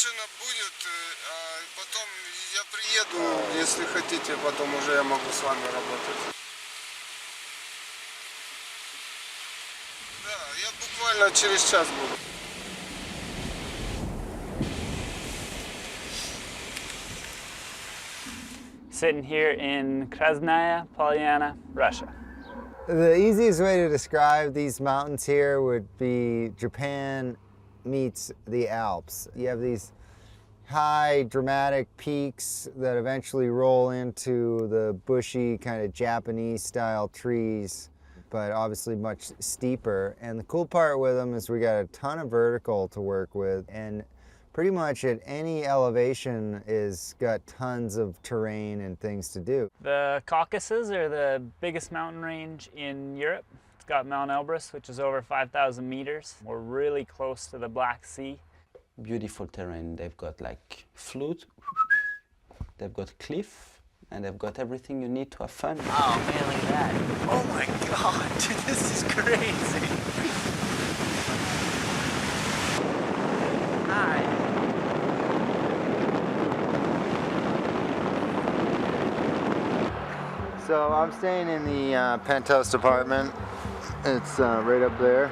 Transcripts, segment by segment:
машина будет, а потом я приеду, если хотите, потом уже я могу с вами работать. Да, я буквально через час буду. Sitting here in Krasnaya Poliana, Russia. The easiest way to describe these mountains here would be Japan meets the Alps. You have these high, dramatic peaks that eventually roll into the bushy, kind of Japanese-style trees, but obviously much steeper. And the cool part with them is we got a ton of vertical to work with, and pretty much at any elevation is got tons of terrain and things to do. The Caucasus are the biggest mountain range in Europe. It's got Mount Elbrus, which is over 5,000 meters. We're really close to the Black Sea. Beautiful terrain. They've got like flute, they've got cliff, and they've got everything you need to have fun. Oh man, look at that. Oh my God, dude, this is crazy. Hi. So I'm staying in the penthouse apartment. It's right up there.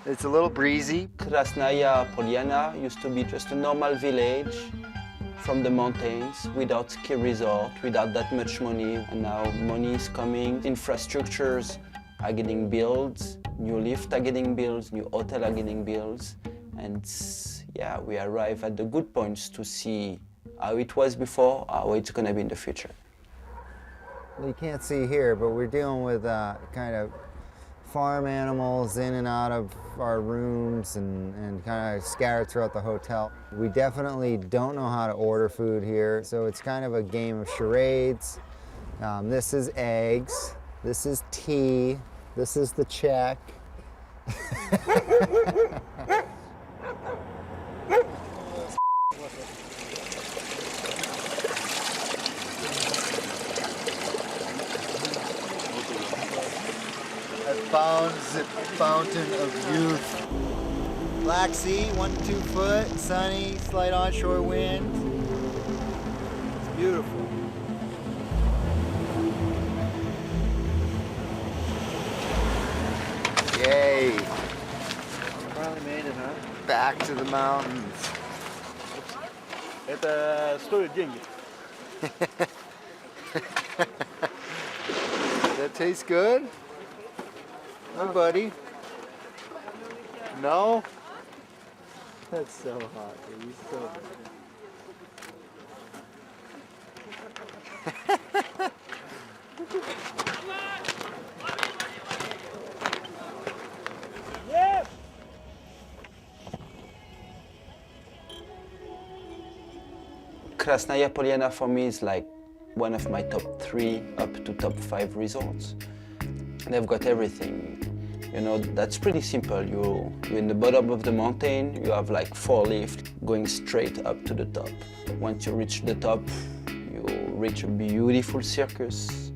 It's a little breezy. Krasnaya Poliana used to be just a normal village from the mountains without ski resort, without that much money. And now money is coming, infrastructures are getting built, new lifts are getting built, new hotels are getting built. And yeah, we arrive at the good points to see how it was before, how it's gonna be in the future. You can't see here, but we're dealing with kind of farm animals in and out of our rooms and kind of scattered throughout the hotel. We definitely don't know how to order food here, so it's kind of a game of charades. This is eggs, this is tea, this is the check. Found the fountain of youth. Black Sea, 1 to 2 foot, sunny, slight onshore wind. It's beautiful. Yay! Finally made it, huh? Back to the mountains. Это стоит деньги. That tastes good? Hi, buddy. No? That's so hot, dude. He's so Yes! Krasnaya Poliana for me is like one of my top 3 up to top 5 resorts. They've got everything. You know, that's pretty simple. You're in the bottom of the mountain, you have like 4 lifts going straight up to the top. Once you reach the top, you reach a beautiful circus.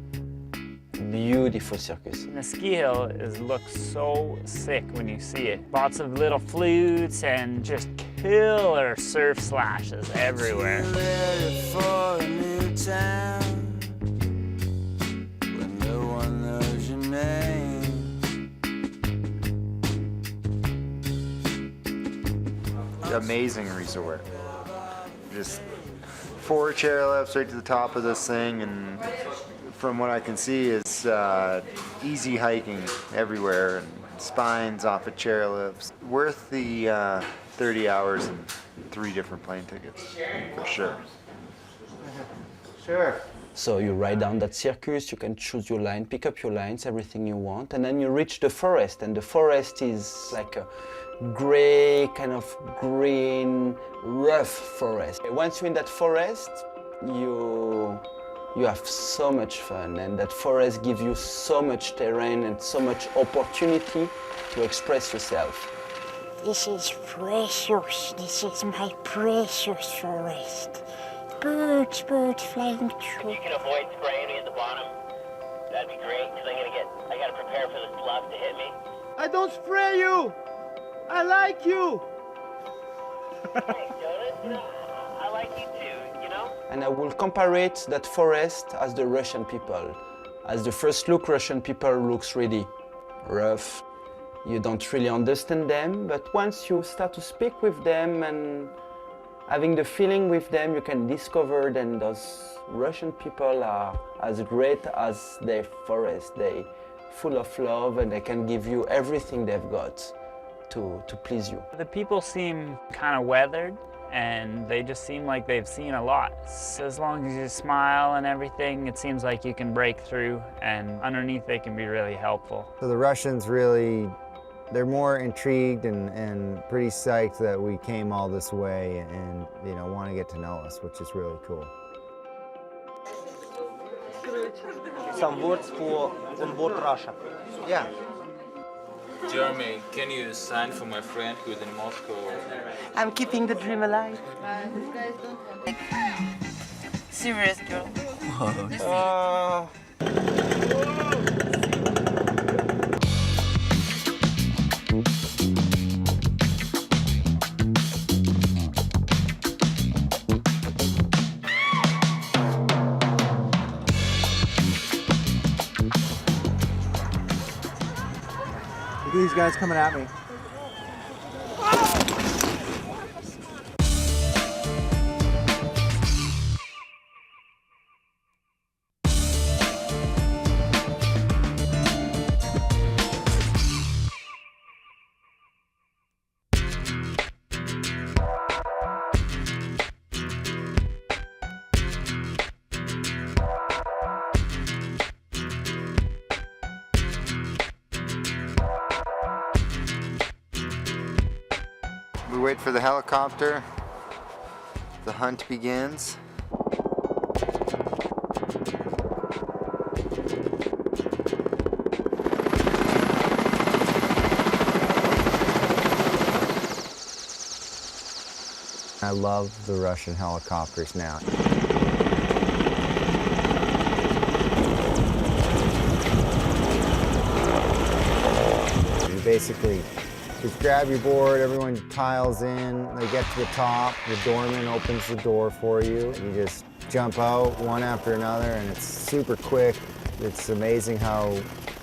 Beautiful circus. And the ski hill looks so sick when you see it. Lots of little flutes and just killer surf slashes everywhere. ready for a new town when no one knows your name. Amazing resort. Just 4 chairlifts right to the top of this thing, and from what I can see is easy hiking everywhere and spines off of chairlifts. Worth the 30 hours and 3 different plane tickets, for sure. Sure. So you ride down that circus, you can choose your line, pick up your lines, everything you want, and then you reach the forest, and the forest is like a gray, kind of green, rough forest. Once you're in that forest, you have so much fun, and that forest gives you so much terrain and so much opportunity to express yourself. This is precious. This is my precious forest. Birds flying through. You can avoid spraying me at the bottom. That'd be great, because I gotta prepare for the slough to hit me. I don't spray you! I like you! Thanks, Jonas. You know, I like you too, you know? And I will compare it, that forest, as the Russian people. As the first look, Russian people looks really rough. You don't really understand them, but once you start to speak with them and having the feeling with them, you can discover that those Russian people are as great as their forest. They're full of love and they can give you everything they've got to please you. The people seem kind of weathered, and they just seem like they've seen a lot. So as long as you smile and everything, it seems like you can break through, and underneath they can be really helpful. So the Russians really, they're more intrigued and pretty psyched that we came all this way and want to get to know us, which is really cool. Some words for on board Russia. Yeah. Jeremy, can you sign for my friend who's in Moscow? I'm keeping the dream alive. Serious girl. Look at these guys coming at me. We wait for the helicopter. The hunt begins. I love the Russian helicopters now. You basically just grab your board, everyone piles in, they get to the top, the doorman opens the door for you. You just jump out one after another and it's super quick. It's amazing how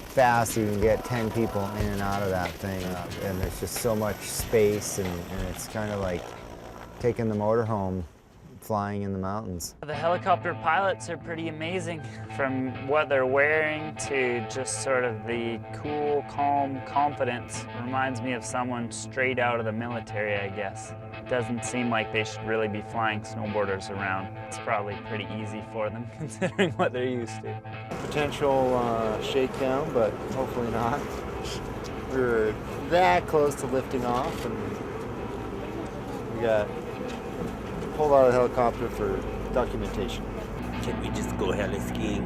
fast you can get 10 people in and out of that thing. And there's just so much space and it's kind of like taking the motorhome flying in the mountains. The helicopter pilots are pretty amazing, from what they're wearing to just sort of the cool, calm confidence. Reminds me of someone straight out of the military, I guess. It doesn't seem like they should really be flying snowboarders around. It's probably pretty easy for them considering what they're used to. Potential shakedown, but hopefully not. We were that close to lifting off, and we got pulled out of the helicopter for documentation. Can we just go heli skiing?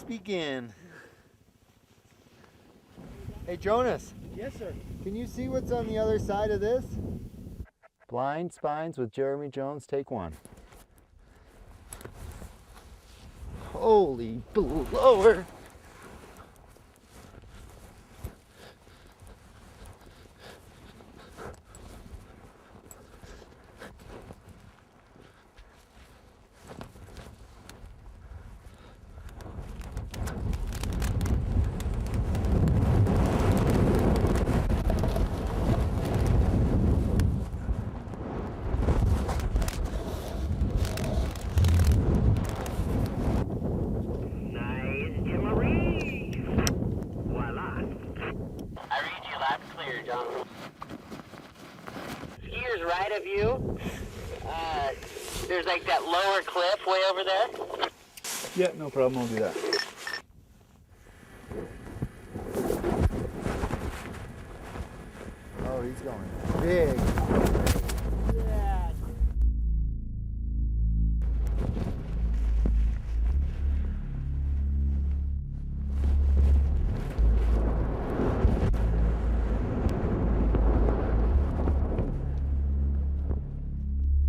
Begin. Hey Jonas. Yes, sir. Can you see what's on the other side of this? Blind Spines with Jeremy Jones, take one. Holy blower. Skiers right of you. There's like that lower cliff way over there. Yeah, no problem, I'll do that. Oh, he's going big.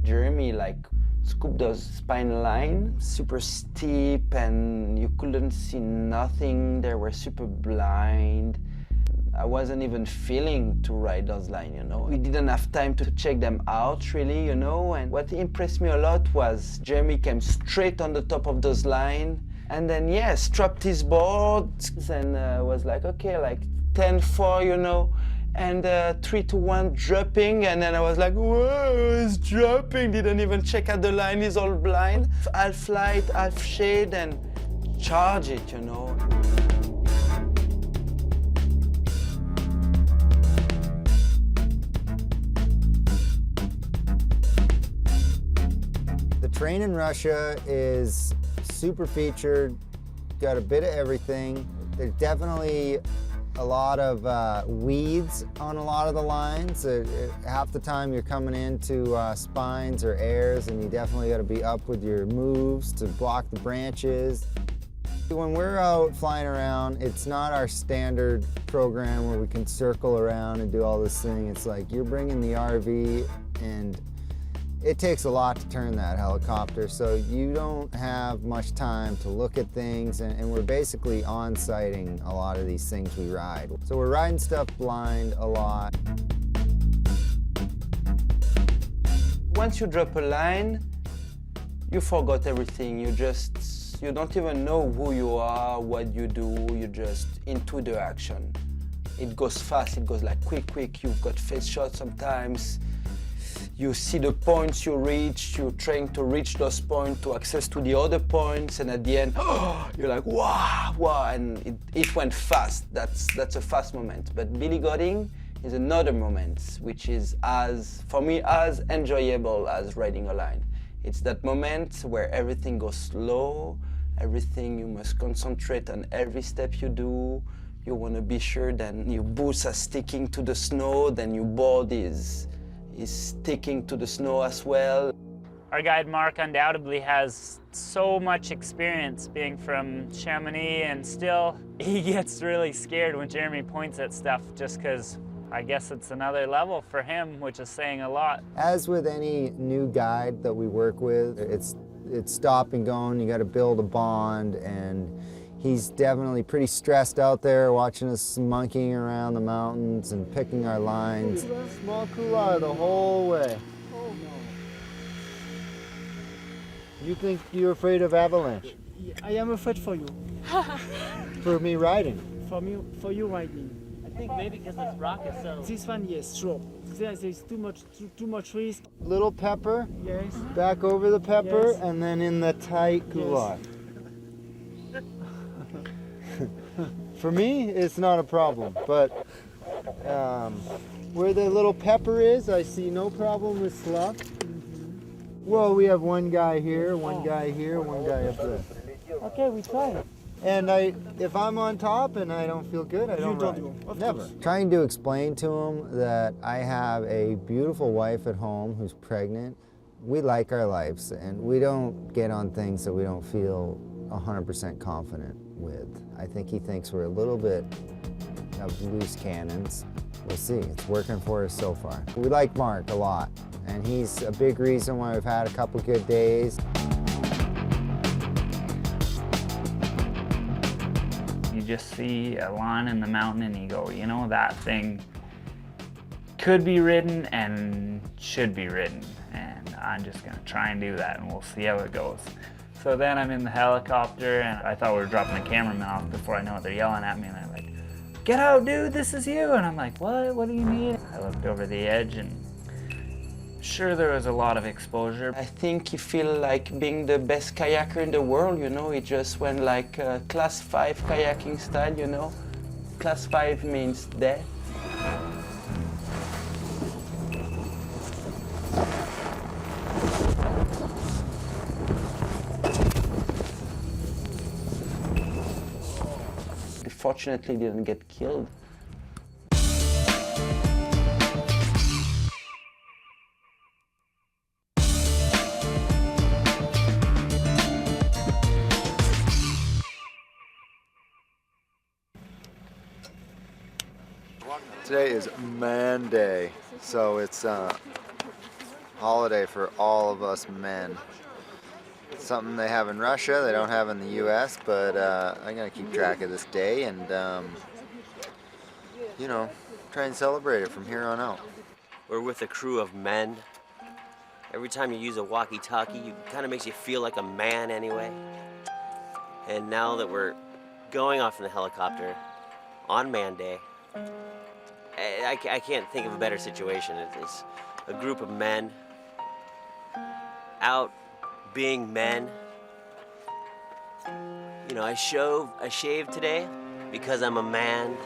Jeremy like scooped those spine line, super steep, and you couldn't see nothing. They were super blind. I wasn't even feeling to ride those lines, you know. We didn't have time to check them out, really, you know. And what impressed me a lot was Jeremy came straight on the top of those lines, and then, yeah, strapped his board and was like, okay, like 10-4, you know. And 3-1 dropping, and then I was like, whoa, it's dropping. Didn't even check out the line, he's all blind. Half light, half shade, and charge it, you know. The train in Russia is super featured, got a bit of everything. There's definitely a lot of weeds on a lot of the lines. Half the time you're coming into spines or airs, and you definitely got to be up with your moves to block the branches. When we're out flying around, it's not our standard program where we can circle around and do all this thing. It's like you're bringing the RV, and it takes a lot to turn that helicopter, so you don't have much time to look at things, and we're basically on-sighting a lot of these things we ride. So we're riding stuff blind a lot. Once you drop a line, you forgot everything. You don't even know who you are, what you do, you're just into the action. It goes fast, it goes like quick, you've got face shots sometimes. You see the points you reach, you're trying to reach those points to access to the other points, and at the end, you're like, wow, and it went fast. That's a fast moment. But Billy Godding is another moment, which is, for me, as enjoyable as riding a line. It's that moment where everything goes slow, everything you must concentrate on every step you do. You want to be sure that your boots are sticking to the snow, then your board is sticking to the snow as well. Our guide Mark undoubtedly has so much experience being from Chamonix, and still he gets really scared when Jeremy points at stuff, just because I guess it's another level for him, which is saying a lot. As with any new guide that we work with, it's stop and going. You got to build a bond, and he's definitely pretty stressed out there watching us monkeying around the mountains and picking our lines. Small couloir the whole way. Oh no. You think you're afraid of avalanche? I am afraid for you. For me riding? For you riding. I think maybe because this rock is so... This one, yes, sure. There's too much risk. Little pepper, Yes. back over the pepper, Yes. and then in the tight couloir. For me, it's not a problem, but where the little pepper is, I see no problem with slough. Well, we have one guy here, one guy here, one guy up there. Okay, we try. And if I'm on top and I don't feel good, I don't ride. go. Of Never. course. Trying to explain to him that I have a beautiful wife at home who's pregnant. We like our lives, and we don't get on things that we don't feel 100% confident with. I think he thinks we're a little bit of loose cannons. We'll see. It's working for us so far. We like Mark a lot, and he's a big reason why we've had a couple good days. You just see a line in the mountain and you go, you know, that thing could be ridden and should be ridden, and I'm just gonna try and do that, and we'll see how it goes. So then I'm in the helicopter, and I thought we were dropping the cameraman off. Before I know it, they're yelling at me, and they're like, "Get out, dude, this is you." And I'm like, "What? What do you need?" I looked over the edge, and sure, there was a lot of exposure. I think he feel like being the best kayaker in the world, you know. He just went like class 5 kayaking style, you know. Class 5 means death. Fortunately, didn't get killed. Today is Man Day, so it's a holiday for all of us men. It's something they have in Russia, they don't have in the US, but I'm gonna keep track of this day and, you know, try and celebrate it from here on out. We're with a crew of men. Every time you use a walkie-talkie, it kind of makes you feel like a man anyway. And now that we're going off in the helicopter on Man Day, I can't think of a better situation. It's a group of men out being men. You know, I shaved today because I'm a man.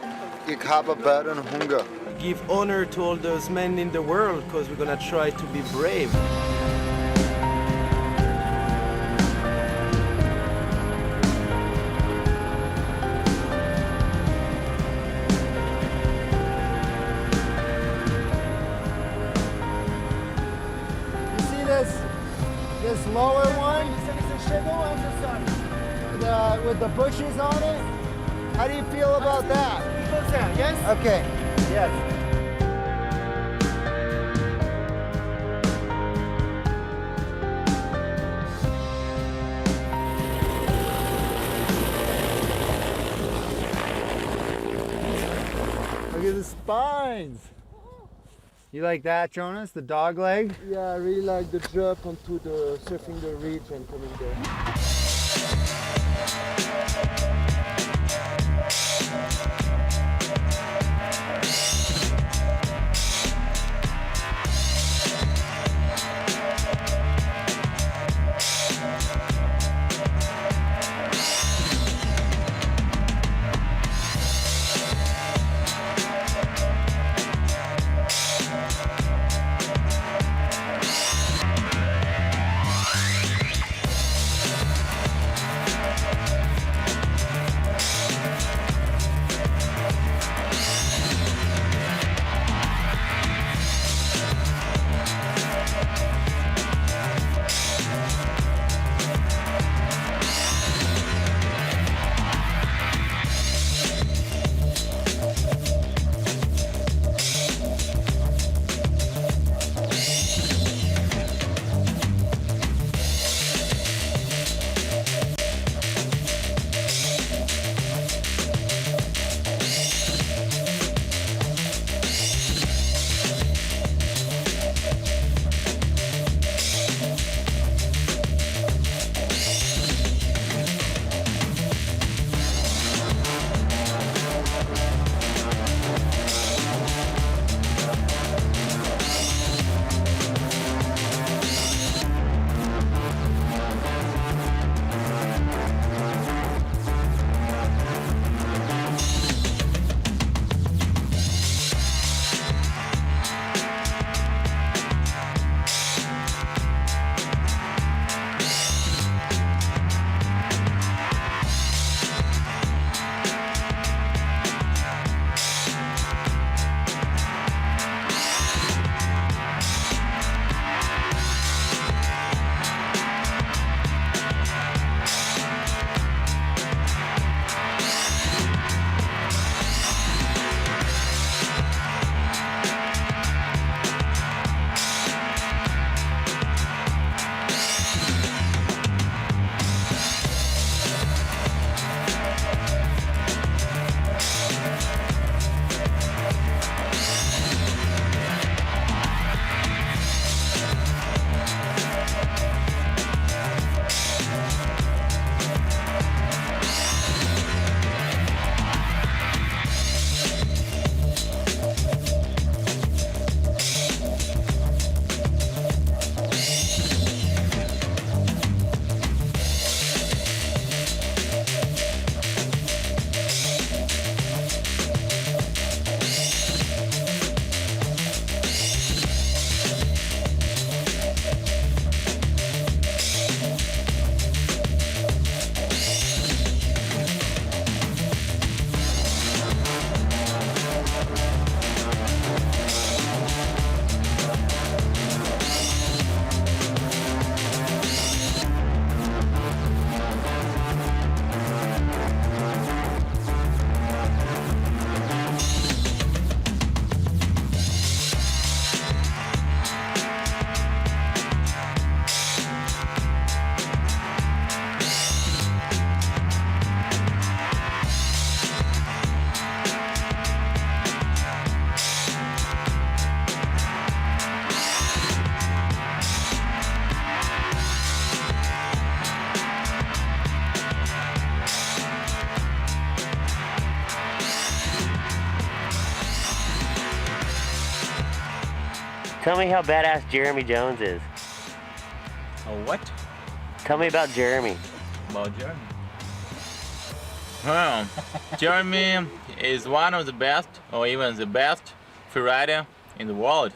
Ich habe Bären Hunger. Give honor to all those men in the world because we're gonna try to be brave. You see this lower one? With the bushes on it? How do you feel about that? Yes? Okay, yes. Look at the spines. You like that, Jonas? The dog leg? Yeah, I really like the jump onto the surfing the ridge and coming there. Tell me how badass Jeremy Jones is. What? Tell me about Jeremy. About Jeremy? Well, Jeremy is one of the best, or even the best, freerider in the world.